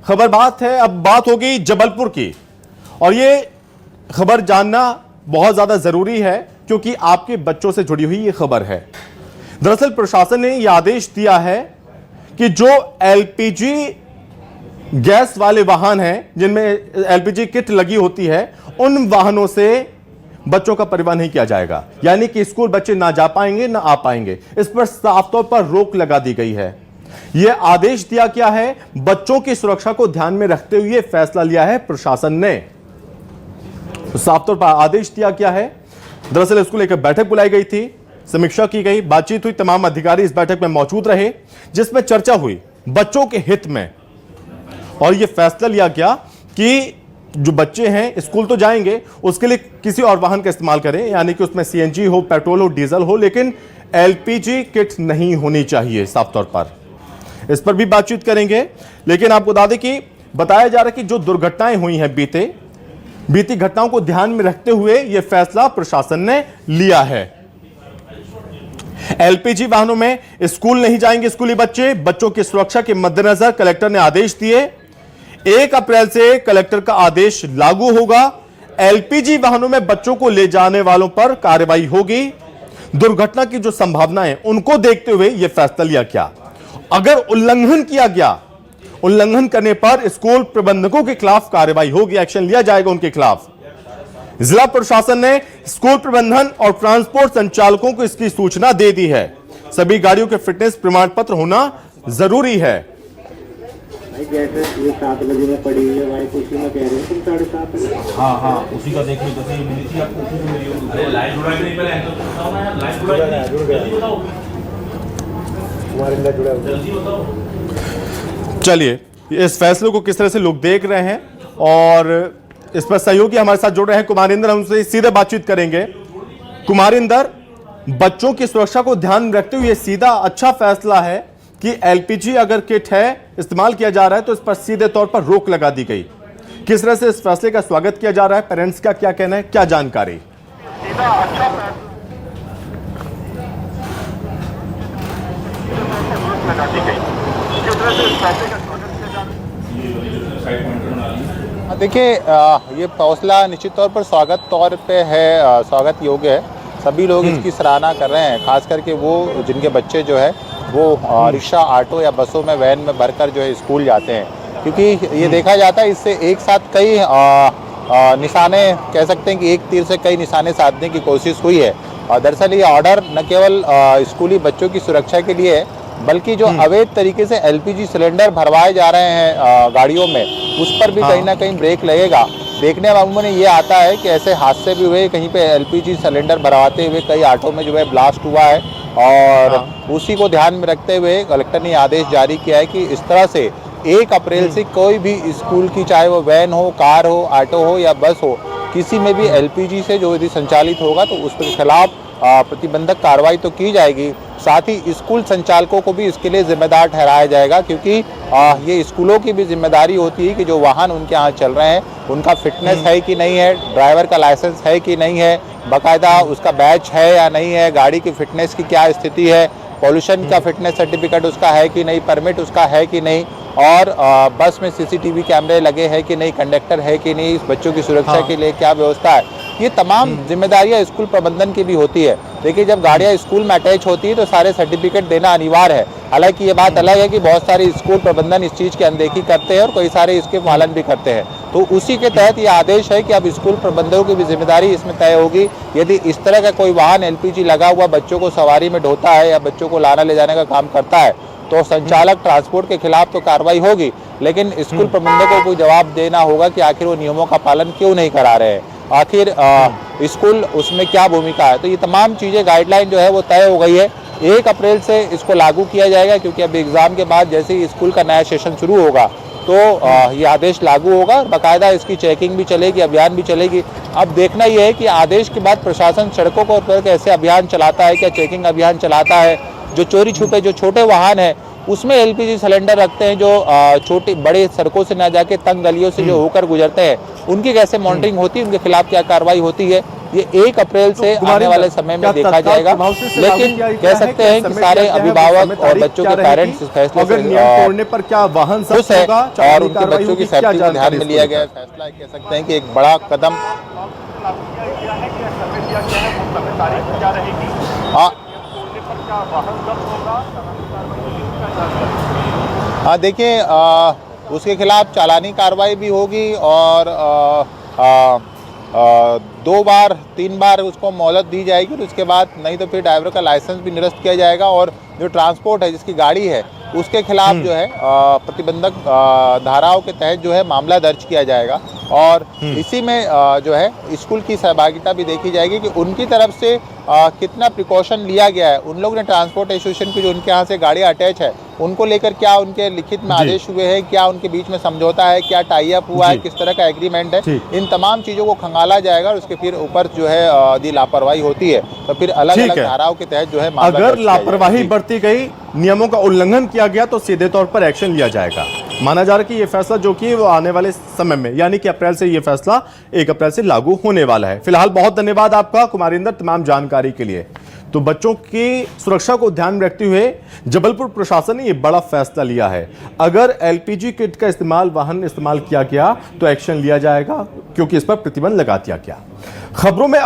खबर बात है, अब बात होगी जबलपुर की। और ये खबर जानना बहुत ज्यादा जरूरी है क्योंकि आपके बच्चों से जुड़ी हुई ये खबर है। दरअसल प्रशासन ने यह आदेश दिया है कि जो एलपीजी गैस वाले वाहन हैं जिनमें एलपीजी किट लगी होती है, उन वाहनों से बच्चों का परिवहन नहीं किया जाएगा। यानी कि स्कूल बच्चे ना जा पाएंगे ना आ पाएंगे। इस पर साफ तौर पर रोक लगा दी गई है। यह आदेश दिया गया है, बच्चों की सुरक्षा को ध्यान में रखते हुए फैसला लिया है प्रशासन ने। साफ तौर पर आदेश दिया गया है। दरअसल इसको लेकर बैठक बुलाई गई थी, समीक्षा की गई, बातचीत हुई, तमाम अधिकारी इस बैठक में मौजूद रहे जिसमें चर्चा हुई बच्चों के हित में। और यह फैसला लिया गया कि जो बच्चे हैं स्कूल तो जाएंगे, उसके लिए किसी और वाहन का इस्तेमाल करें, यानी कि उसमें सीएनजी हो, पेट्रोल हो, डीजल हो, लेकिन एलपीजी किट नहीं होनी चाहिए। साफ तौर पर इस पर भी बातचीत करेंगे। लेकिन आपको बता दें कि बताया जा रहा है कि जो दुर्घटनाएं हुई हैं बीती घटनाओं को ध्यान में रखते हुए यह फैसला प्रशासन ने लिया है। एलपीजी वाहनों में स्कूल नहीं जाएंगे स्कूली बच्चे। बच्चों की सुरक्षा के मद्देनजर कलेक्टर ने आदेश दिए। 1 अप्रैल से कलेक्टर का आदेश लागू होगा। एलपीजी वाहनों में बच्चों को ले जाने वालों पर कार्रवाई होगी। दुर्घटना की जो संभावनाएं उनको देखते हुए यह फैसला लिया गया। अगर उल्लंघन किया गया, उल्लंघन करने पर स्कूल प्रबंधकों के खिलाफ कार्रवाई होगी, एक्शन लिया जाएगा उनके खिलाफ। जिला प्रशासन ने स्कूल प्रबंधन और ट्रांसपोर्ट संचालकों को इसकी सूचना दे दी है। सभी गाड़ियों के फिटनेस प्रमाण पत्र होना जरूरी है। ये 7 बजे में पड़ी हुई है, भाई उसी में कह रहे हैं तुम 7:30। हाँ उसी का देख लो, जैसे ये मिली थी आपको उसी में मिली होगी। अरे लाइट जुड़ा नहीं, पहले बताओ ना यार, लाइट जुड़ा नहीं, जल्दी बताओ, हमारे अंदर जुड़ा हुआ। जल्दी बताओ। चलिए, इस फैसले को किस तरह से लोग देख रहे हैं और इस पर सहयोगी हमारे साथ जुड़ रहे हैं कुमारिंदर, हम उनसे सीधे बातचीत करेंगे। कुमारिंदर, बच्चों की सुरक्षा को ध्यान में रखते हुए सीधा अच्छा फैसला है कि एलपीजी अगर किट है इस्तेमाल किया जा रहा है तो इस पर सीधे तौर पर रोक लगा दी गई। किस तरह से इस फैसले का स्वागत किया जा रहा है, पेरेंट्स का क्या कहना है, क्या जानकारी? सीधा अच्छा लगा दी गई। किस तरह से इस फैसले का स्वागत किया जा रहा है? देखिए, ये फैसला निश्चित तौर पर स्वागत तौर पे है, स्वागत योग्य है। सभी लोग इसकी सराहना कर रहे हैं, खास करके वो जिनके बच्चे जो है वो रिक्शा, ऑटो या बसों में, वैन में भरकर जो है स्कूल जाते हैं। क्योंकि ये देखा जाता है इससे एक साथ कई निशाने, कह सकते हैं कि एक तीर से कई निशाने साधने की कोशिश हुई है। और दरअसल ये ऑर्डर न केवल स्कूली बच्चों की सुरक्षा के लिए है, बल्कि जो अवैध तरीके से एलपीजी सिलेंडर भरवाए जा रहे हैं गाड़ियों में, उस पर भी कहीं ना कहीं ब्रेक लगेगा। देखने में ये आता है कि ऐसे हादसे भी हुए, कहीं पे एलपीजी सिलेंडर भरवाते हुए कई ऑटो में जो है ब्लास्ट हुआ है। और उसी को ध्यान में रखते हुए कलेक्टर ने आदेश जारी किया है कि इस तरह से 1 अप्रैल से कोई भी स्कूल की, चाहे वो वैन हो, कार हो, ऑटो हो या बस हो, किसी में भी एलपीजी से जो यदि संचालित होगा तो उसके खिलाफ प्रतिबंधक कार्रवाई तो की जाएगी। साथ ही स्कूल संचालकों को भी इसके लिए जिम्मेदार ठहराया जाएगा, क्योंकि ये स्कूलों की भी जिम्मेदारी होती है कि जो वाहन उनके यहाँ चल रहे हैं उनका फिटनेस है कि नहीं है, ड्राइवर का लाइसेंस है कि नहीं है, बाकायदा उसका बैच है या नहीं है, गाड़ी की फिटनेस की क्या स्थिति है, पॉल्यूशन का फिटनेस सर्टिफिकेट उसका है कि नहीं, परमिट उसका है कि नहीं, और बस में सीसीटीवी कैमरे लगे हैं कि नहीं, कंडक्टर है कि नहीं, बच्चों की सुरक्षा के लिए क्या व्यवस्था है। ये तमाम जिम्मेदारियां स्कूल प्रबंधन की भी होती है। देखिए, जब गाड़ियां स्कूल में अटैच होती है तो सारे सर्टिफिकेट देना अनिवार्य है। हालांकि ये बात अलग है कि बहुत सारे स्कूल प्रबंधन इस चीज़ की अनदेखी करते हैं और कई सारे इसके पालन भी करते हैं। तो उसी के तहत ये आदेश है कि अब स्कूल प्रबंधकों की भी जिम्मेदारी इसमें तय होगी। यदि इस तरह का कोई वाहन एलपीजी लगा हुआ बच्चों को सवारी में ढोता है या बच्चों को लाना ले जाने का काम करता है तो संचालक ट्रांसपोर्ट के खिलाफ तो कार्रवाई होगी, लेकिन स्कूल प्रबंधकों को जवाब देना होगा कि आखिर वो नियमों का पालन क्यों नहीं करा रहे हैं, आखिर स्कूल उसमें क्या भूमिका है। तो ये तमाम चीज़ें, गाइडलाइन जो है वो तय हो गई है। 1 अप्रैल से इसको लागू किया जाएगा, क्योंकि अब एग्ज़ाम के बाद जैसे ही स्कूल का नया सेशन शुरू होगा तो ये आदेश लागू होगा और बाकायदा इसकी चेकिंग भी चलेगी, अभियान भी चलेगी। अब देखना ये है कि आदेश के बाद प्रशासन सड़कों पर कैसे अभियान चलाता है, क्या चेकिंग अभियान चलाता है, जो चोरी छुपे जो छोटे वाहन हैं उसमें एलपीजी सिलेंडर रखते हैं जो छोटी बड़े सड़कों से ना जाके तंग गलियों से जो होकर गुजरते हैं, उनकी कैसे मॉनिटरिंग होती है, उनके खिलाफ क्या कार्रवाई होती है, ये 1 अप्रैल से आने वाले समय में देखा जाएगा। लेकिन कह सकते हैं कि सारे अभिभावक और बच्चों के पेरेंट्स इस फैसले से तोड़ने पर क्या वाहन खुश है और उनके बच्चों की सेफ्टी को ध्यान में लिया गया फैसला। कह सकते हैं कि एक बड़ा कदम हाँ देखिए, उसके खिलाफ चालानी कार्रवाई भी होगी और 2 बार 3 बार उसको मोहलत दी जाएगी, और उसके बाद नहीं तो फिर ड्राइवर का लाइसेंस भी निरस्त किया जाएगा और जो ट्रांसपोर्ट है जिसकी गाड़ी है उसके खिलाफ जो है प्रतिबंधक धाराओं के तहत जो है मामला दर्ज किया जाएगा। और इसी में जो है स्कूल की सहभागिता भी देखी जाएगी कि उनकी तरफ से कितना प्रिकॉशन लिया गया है। उन लोग ने ट्रांसपोर्ट एसोसिएशन की जो उनके यहाँ से गाड़ी अटैच है उनको लेकर क्या उनके लिखित में आदेश हुए हैं, क्या उनके बीच में समझौता है, क्या टाई अप हुआ है, किस तरह का एग्रीमेंट है, इन तमाम चीज़ों को खंगाला जाएगा। और उसके फिर ऊपर जो है यदि लापरवाही होती है तो फिर अलग अलग धाराओं के तहत जो है अगर लापरवाही बरती गई, नियमों का उल्लंघन किया गया तो सीधे तौर पर एक्शन लिया जाएगा। माना जा रहा है कि ये फैसला जो कि वो आने वाले समय में यानी कि अप्रैल से ये फैसला 1 अप्रैल से लागू होने वाला है। फिलहाल बहुत धन्यवाद आपका कुमारिंदर तमाम जानकारी के लिए। तो बच्चों की सुरक्षा को ध्यान में रखते हुए जबलपुर प्रशासन ने यह बड़ा फैसला लिया है। अगर एलपीजी किट का वाहन इस्तेमाल किया गया तो एक्शन लिया जाएगा, क्योंकि इस पर प्रतिबंध लगा दिया गया। खबरों में